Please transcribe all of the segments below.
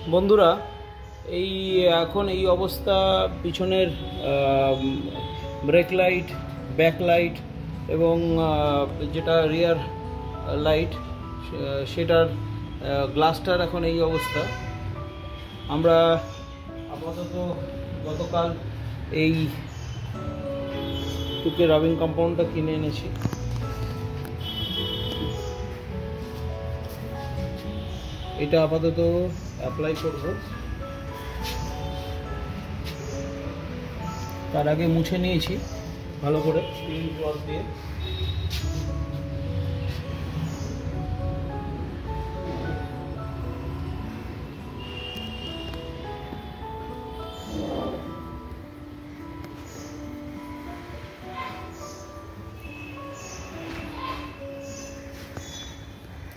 বন্ধুরা, এই এখন এই অবস্থা, পিছনের ব্রেক লাইট, ব্যাক লাইট এবং যেটা রিয়ার লাইট সেটার গ্লাসটার এখন এই অবস্থা। আমরা আপাতত গতকাল এই টুকে রাবিং কম্পাউন্ডটা কিনে এনেছি। এটা আপাতত অ্যাপ্লাই করব, তার আগে মুছে নিয়েছি ভালো করে ক্লিন ক্লথ দিয়ে।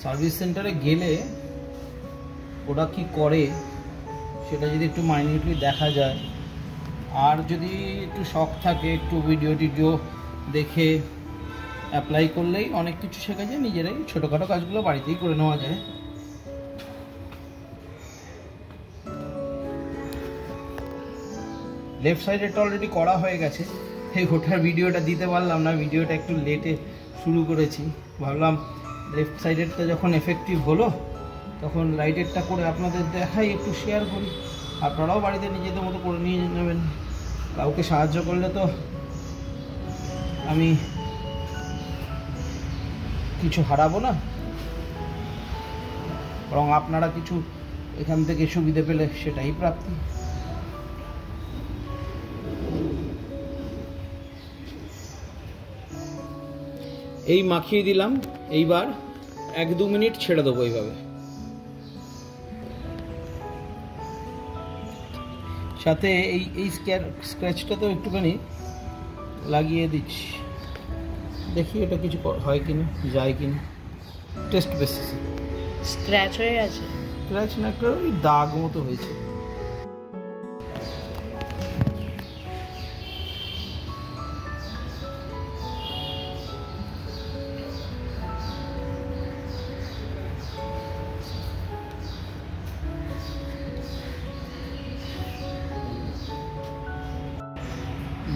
সার্ভিস সেন্টারে গেলে ওরা কি করে সেটা যদি একটু মাইনিউটলি দেখা যায়, আর যদি একটু শখ থাকে, একটু ভিডিও টিডিও দেখে অ্যাপ্লাই করলেই অনেক কিছু শেখা যায়। নিজেরাই ছোটোখাটো কাজগুলো বাড়িতেই করে নেওয়া যায়। লেফট সাইডেরটা অলরেডি করা হয়ে গেছে। এই ওটার ভিডিওটা দিতে পারলাম না, ভিডিওটা একটু লেটে শুরু করেছি। ভাবলাম লেফট সাইডেরটা যখন এফেক্টিভ হলো তখন রাইটেরটা করে আপনাদের দেখাই, একটু শেয়ার করি। আপনারাও বাড়িতে নিজেদের মতো করে নিয়ে নেবেন। কাউকে সাহায্য করলে তো আমি কিছু হারাবো না, বরং আপনারা কিছু এখান থেকে সুবিধা পেলে সেটাই প্রাপ্তি। এই মাখিয়ে দিলাম, এইবার 1-2 মিনিট ছেড়ে দেবো এইভাবে। সাথে এই স্ক্র্যাচটা তো একটুখানি লাগিয়ে দিচ্ছি, দেখি এটা কিছু হয় কিনা, যায় কিনা, টেস্ট বেসিসে। স্ক্র্যাচ হয়ে গেছে? স্ক্র্যাচ না, একটা ওই দাগ মতো হয়েছে।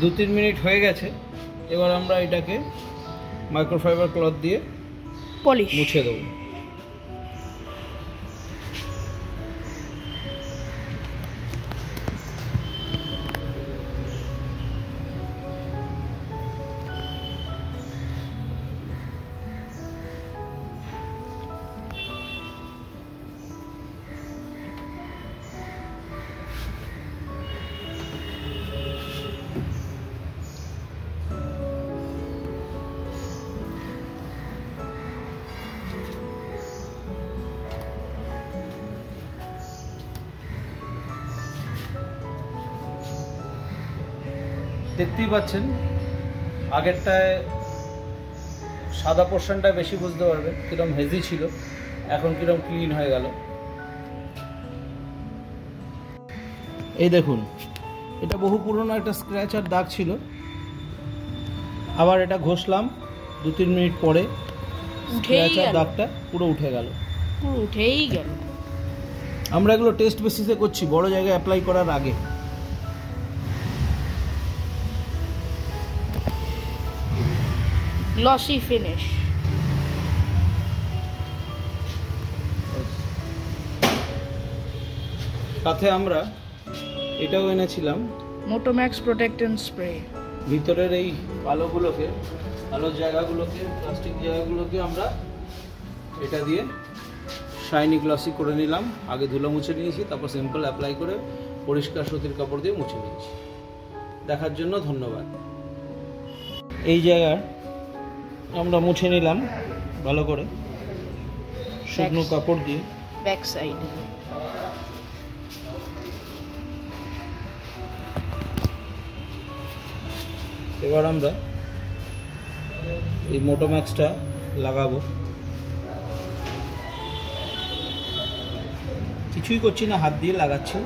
দু 3 মিনিট হয়ে গেছে। এবার আমরা এটাকে মাইক্রোফাইবার ক্লথ দিয়ে পলিশ মুছে দেবো। দেখতেই পাচ্ছেন, আগেরটায় সাদা পোর্শনটা বেশি বুঝতে পারবে কিরকম হেজি ছিল, এখন কিরকম ক্লিন হয়ে গেল। এই দেখুন, এটা বহু পুরনো একটা স্ক্র্যাচ আর দাগ ছিল। আবার এটা ঘষলাম 2-3 মিনিট পরে, স্ক্র্যাচ আর দাগটা পুরো উঠে গেল, উঠেই গেল। আমরা এগুলো টেস্ট বেসিসে করছি, বড় জায়গায় অ্যাপ্লাই করার আগে। Glossy finish. সাথে আমরা এটাও এনেছিলাম, মোটোম্যাক্স প্রোটেক্টেন্ট স্প্রে। ভিতরের এই কালোগুলোকে, কালো জায়গাগুলোকে, প্লাস্টিক জায়গাগুলোকে আমরা এটা দিয়ে শাইনি গ্লসি করে নিলাম। আগে ধুলো মুছে নিয়েছি, তারপর সিম্পল অ্যাপ্লাই করে পরিষ্কার সুতির কাপড় দিয়ে মুছে নিয়েছি। দেখার জন্য ধন্যবাদ। এই জায়গা আমরা মুছে নিলাম ভালো করে শুকনো কাপড় দিয়ে, ব্যাক সাইড। এবার আমরা এই মোটোম্যাক্সটা লাগাবো। কিছুই করছি না, হাত দিয়ে লাগাচ্ছি।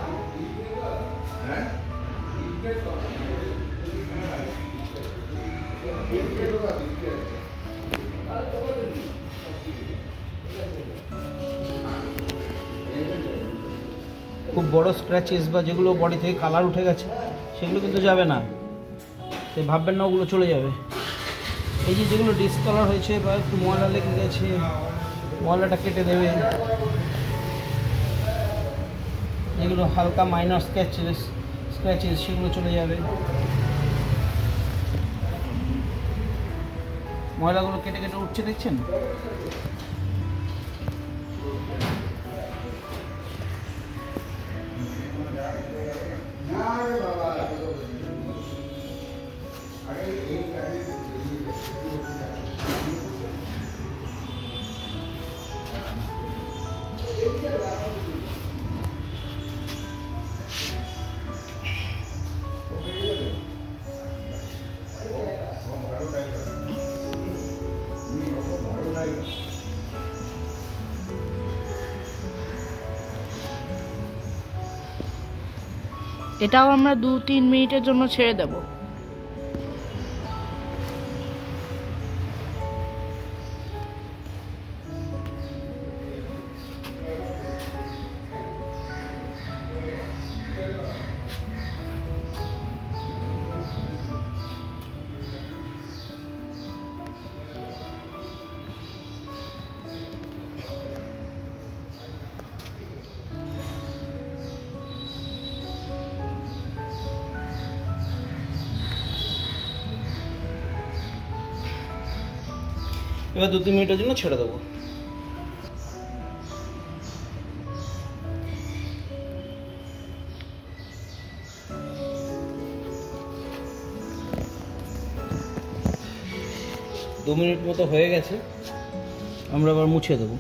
খুব বড় স্ক্র্যাচেস বা যেগুলো বডি থেকে কালার উঠে গেছে সেগুলো কিন্তু যাবে না, সে ভাববেন না ওগুলো চলে যাবে। এই যে যেগুলো ডিসকালার হয়েছে বা একটু ময়লা লেগে গেছে, ময়লাটা কেটে দেবে। যেগুলো হালকা মাইনর স্ক্র্যাচেস সেগুলো চলে যাবে। ময়লাগুলো কেটে কেটে উঠছে দেখছেন? এটাও আমরা 2-3 মিনিটের জন্য ছেড়ে দেব। এবার 2-3 মিনিটের জন্য ছেড়ে দেবো। দু মিনিট মতো হয়ে গেছে, আমরা আবার মুছে দেবো।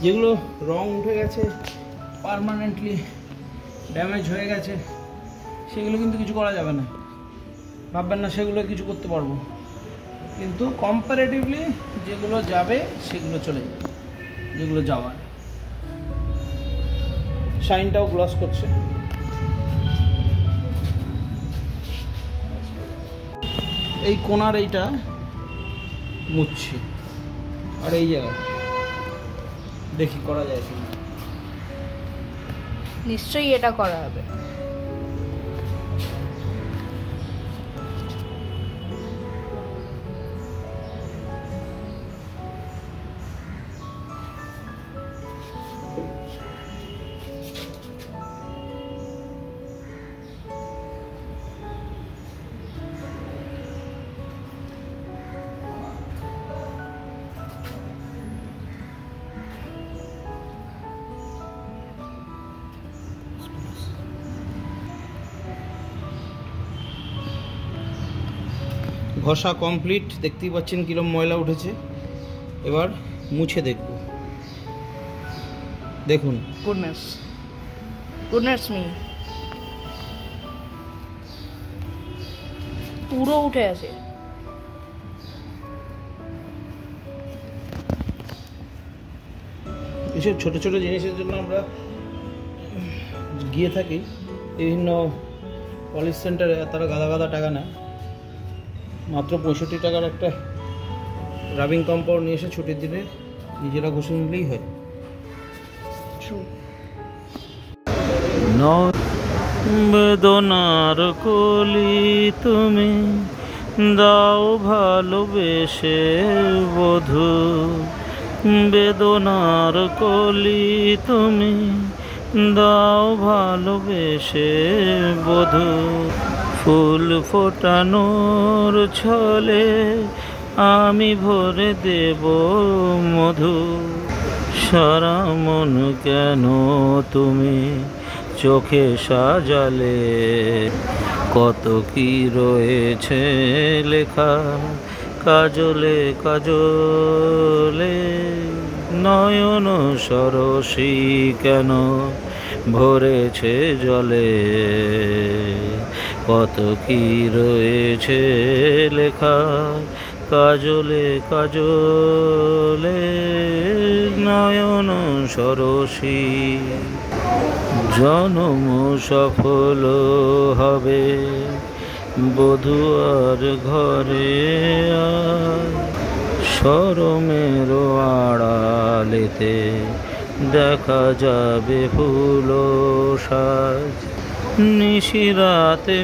যেগুলো রং উঠে গেছে, পার্মানেন্টলি ড্যামেজ হয়ে গেছে, সেগুলো কিন্তু কিছু করা যাবে না, ভাববেন না সেগুলো কিছু করতে পারবো। কিন্তু কম্পারেটিভলি যেগুলো যাবে সেগুলো চলে যাবে, যেগুলো যাওয়ার। শাইনটাও গ্লস করছে। এই কোণার এইটা মুছছি, আর এই জায়গায় দেখি করা যায় কিনা। নিশ্চয়ই এটা করা হবে। ঘষা কমপ্লিট, দেখতেই পাচ্ছেন কিরম ময়লা উঠেছে। এবার মুছে দেখব। দেখুন, গুডনেস মি, পুরো উঠে আছে। এসব ছোট ছোট জিনিসের জন্য আমরা গিয়ে থাকি বিভিন্ন পলিশ সেন্টারে, তারা গাদা গাদা টাকা নেয়। মাত্র 65 টাকার একটা রাবিং কম্পাউন্ড নিয়ে এসে ছুটির দিনে নিজেরা ঘষে নিলেই হয়। বেদনার কলি তুমি দাও ভালোবেসে বধূ, বেদনার কলি তুমি দাও ভালোবেসে বধূ। ফুল ফোটানোর ছলে আমি ভরে দেব মধু, সারা মন কেন তুমি চোখে সাজালে, কত কি রয়েছে লেখা কাজলে কাজলে, নয়ন সরসী কেন ভরেছে জলে, কত কি রয়েছে লেখা কাজলে কাজলে, নয়ন সরসী। জনম সফল হবে বধুয়ার ঘরে শরমের আড়ালেতে দেখা যাবে ফুল সাজ। নিশিরাতে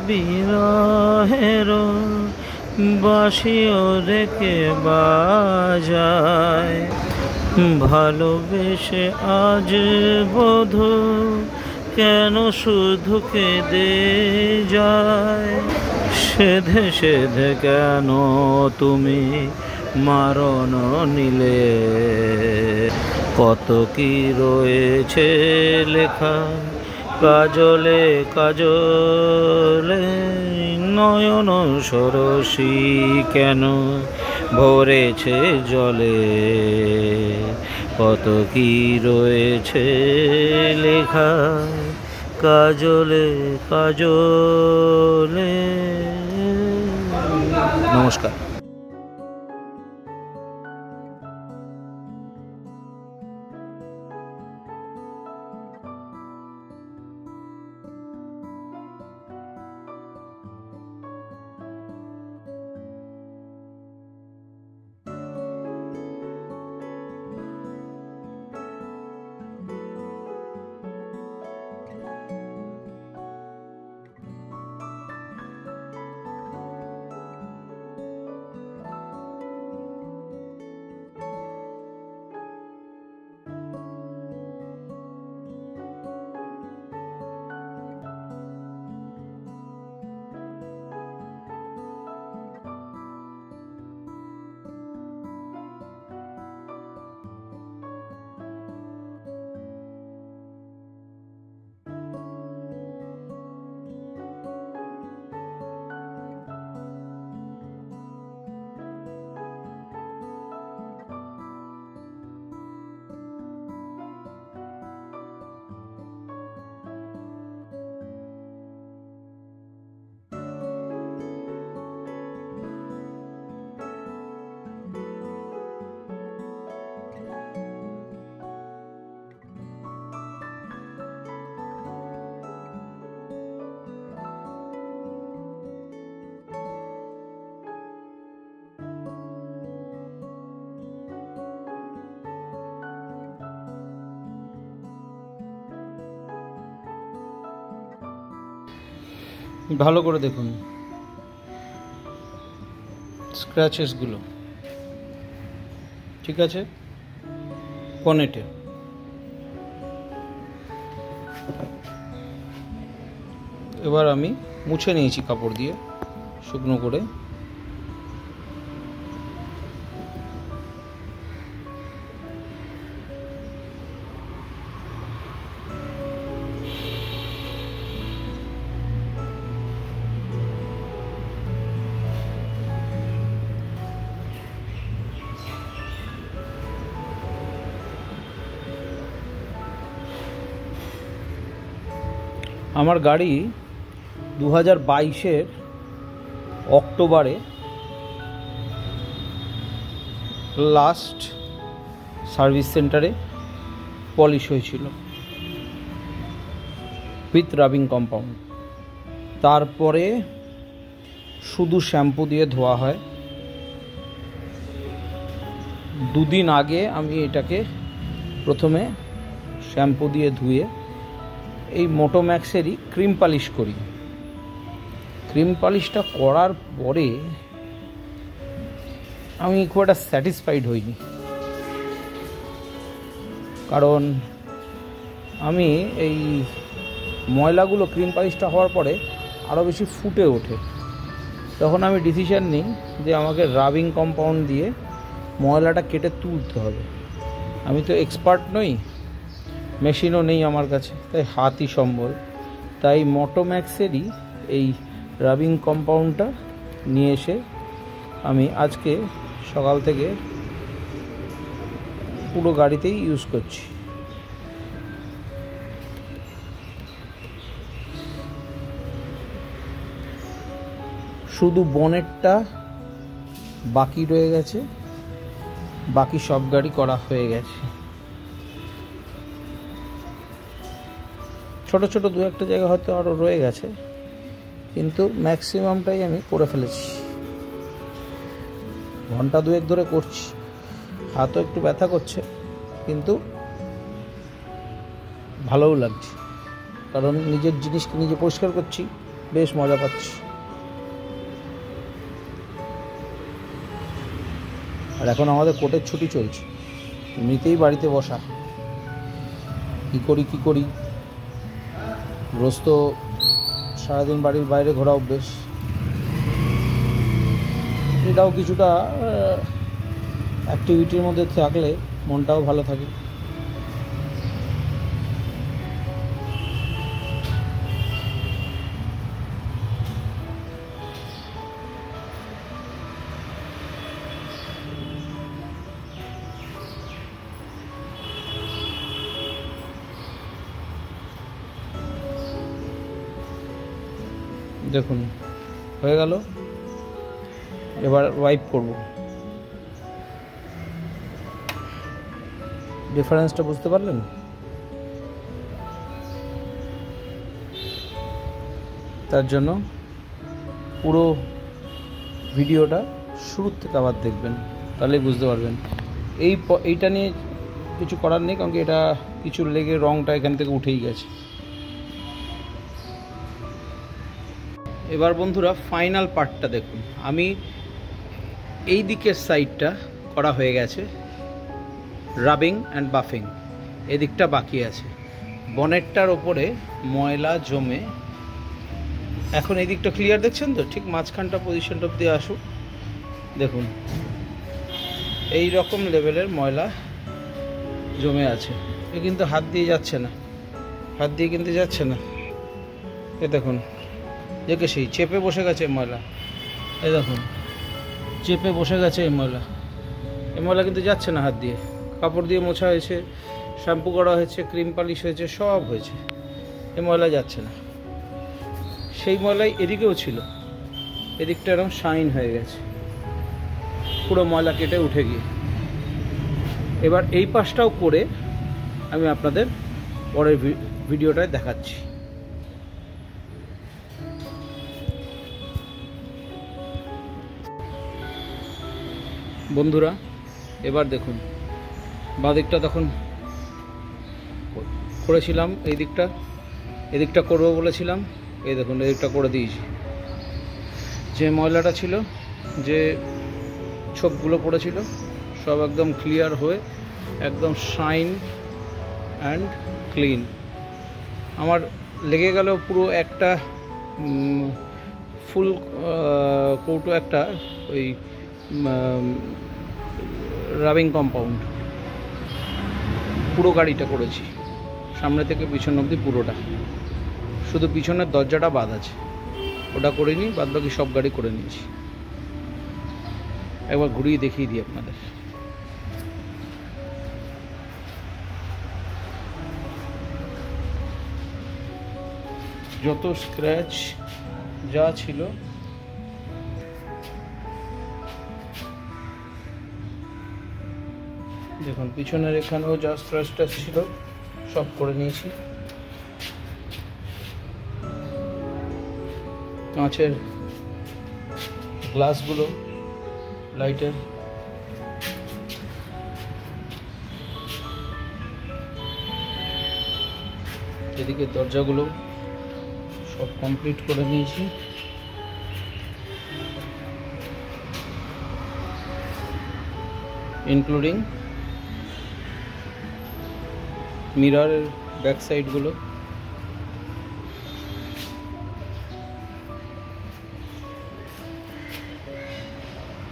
বিরহের বাঁশিও রেখে বাজায়। ভালোবেসে আজ বধূ কেন শুধু কেঁদে যায়? সেধে সেধে কেন তুমি মারণ নিলে? কত কি রয়েছে লেখা কাজলে কাজলে, নয়ন সরসী কেন ভরেছে জলে? কত কি রয়েছে লেখা কাজলে কাজলে। নমস্কার। ভালো করে দেখুন স্ক্র্যাচেসগুলো, ঠিক আছে? পনেটে এবার আমি মুছে নিয়েছি কাপড় দিয়ে শুকনো করে। আমার গাড়ি 2022-এর অক্টোবরে লাস্ট সার্ভিস সেন্টারে পলিশ হয়েছিল উইথ রাবিং কম্পাউন্ড। তারপরে শুধু শ্যাম্পু দিয়ে ধোয়া হয়। 2 দিন আগে আমি এটাকে প্রথমে শ্যাম্পু দিয়ে ধুয়ে এই মোটোম্যাক্সেরই ক্রিম পালিশ করি। ক্রিম পালিশটা করার পরে আমি খুব একটা স্যাটিসফাইড হইনি, কারণ আমি এই ময়লাগুলো ক্রিম পালিশটা হওয়ার পরে আরও বেশি ফুটে ওঠে। তখন আমি ডিসিশন নিই যে আমাকে রাবিং কম্পাউন্ড দিয়ে ময়লাটা কেটে তুলতে হবে। আমি তো এক্সপার্ট নই, মেশিনও নেই আমার কাছে, তাই হাতই সম্বল। তাই মোটোম্যাক্সেরই এই রাবিং কম্পাউন্ডটা নিয়ে এসে আমি আজকে সকাল থেকে পুরো গাড়িতেই ইউজ করছি। শুধু বনেটটা বাকি রয়ে গেছে, বাকি সব গাড়ি করা হয়ে গেছে। ছোট ছোট দু একটা জায়গা হয়তো আরও রয়ে গেছে, কিন্তু ম্যাক্সিমামটাই আমি করে ফেলেছি। ঘন্টা দুয়েক ধরে করছি, হাতও একটু ব্যথা করছে, কিন্তু ভালোও লাগছে, কারণ নিজের জিনিসকে নিজে পরিষ্কার করছি, বেশ মজা পাচ্ছি। আর এখন আমাদের কোর্টের ছুটি চলছে, এমনিতেই বাড়িতে বসা, কি করি রোজ তো সারাদিন বাড়ির বাইরে ঘোরা অভ্যেস, এটাও কিছুটা অ্যাক্টিভিটির মধ্যে থাকলে মনটাও ভালো থাকে। দেখুন হয়ে গেল, এবার ওয়াইপ করব। ডিফারেন্সটা বুঝতে পারলেন? তার জন্য পুরো ভিডিওটা শুরু থেকে আবার দেখবেন, তাহলেই বুঝতে পারবেন। এইটা নিয়ে কিছু করার নেই, কারণ কি এটা কিছু লেগে রঙটা এখান থেকে উঠেই গেছে। এবার বন্ধুরা ফাইনাল পার্টটা দেখুন। আমি এই দিকের সাইডটা করা হয়ে গেছে, রাবিং অ্যান্ড বাফিং, এদিকটা বাকি আছে। বনেটটার ওপরে ময়লা জমে, এখন এই দিকটা ক্লিয়ার দেখছেন তো? ঠিক মাঝখানটা পজিশনটা অব্দি আসুক, দেখুন এই রকম লেভেলের ময়লা জমে আছে। এ কিন্তু হাত দিয়ে যাচ্ছে না, হাত দিয়ে কিন্তু যাচ্ছে না। এ দেখুন, দেখে সেই চেপে বসে গেছে ময়লা, এই দেখুন চেপে বসে গেছে এই ময়লা। এই ময়লা কিন্তু যাচ্ছে না হাত দিয়ে, কাপড় দিয়ে মোছা হয়েছে, শ্যাম্পু করা হয়েছে, ক্রিম পালিশ হয়েছে, সব হয়েছে, এই ময়লা যাচ্ছে না। সেই ময়লাই এদিকেও ছিল, এদিকটা এরকম শাইন হয়ে গেছে, পুরো ময়লা কেটে উঠে গিয়ে। এবার এই পাশটাও করে আমি আপনাদের পরের ভিডিওটায় দেখাচ্ছি। বন্ধুরা এবার দেখুন, বাঁদিকটা তখন করেছিলাম, এদিকটা করবো বলেছিলাম, এই দেখুন এদিকটা করে দিয়েছি। যে ময়লাটা ছিল, যে ছোপগুলো পড়েছিল, সব একদম ক্লিয়ার হয়ে একদম শাইন অ্যান্ড ক্লিন। আমার লেগে গেল পুরো একটা ফুল কৌটো, একটা ওই রাবিং কম্পাউন্ড, পুরো গাড়িটা করেছি, সামনে থেকে পিছন অবধি পুরোটা। শুধু পিছনের দরজাটা বাদ আছে, ওটা করিনি, বাদ বাকি সব গাড়ি করে নিয়েছি। একবার ঘুরিয়ে দেখিয়ে দিই আপনাদের। যত স্ক্র্যাচ যা ছিল দেখুন, পিছনের এখানেও যা স্ক্র্যাচ ছিল সব করে নিয়েছি। কাঁচের গ্লাসগুলো, লাইটের, এদিকে দরজাগুলো সব কমপ্লিট করে নিয়েছি। ইনক্লুডিং মিররের ব্যাক সাইডগুলো।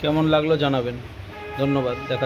কেমন লাগলো জানাবেন। ধন্যবাদ। দেখা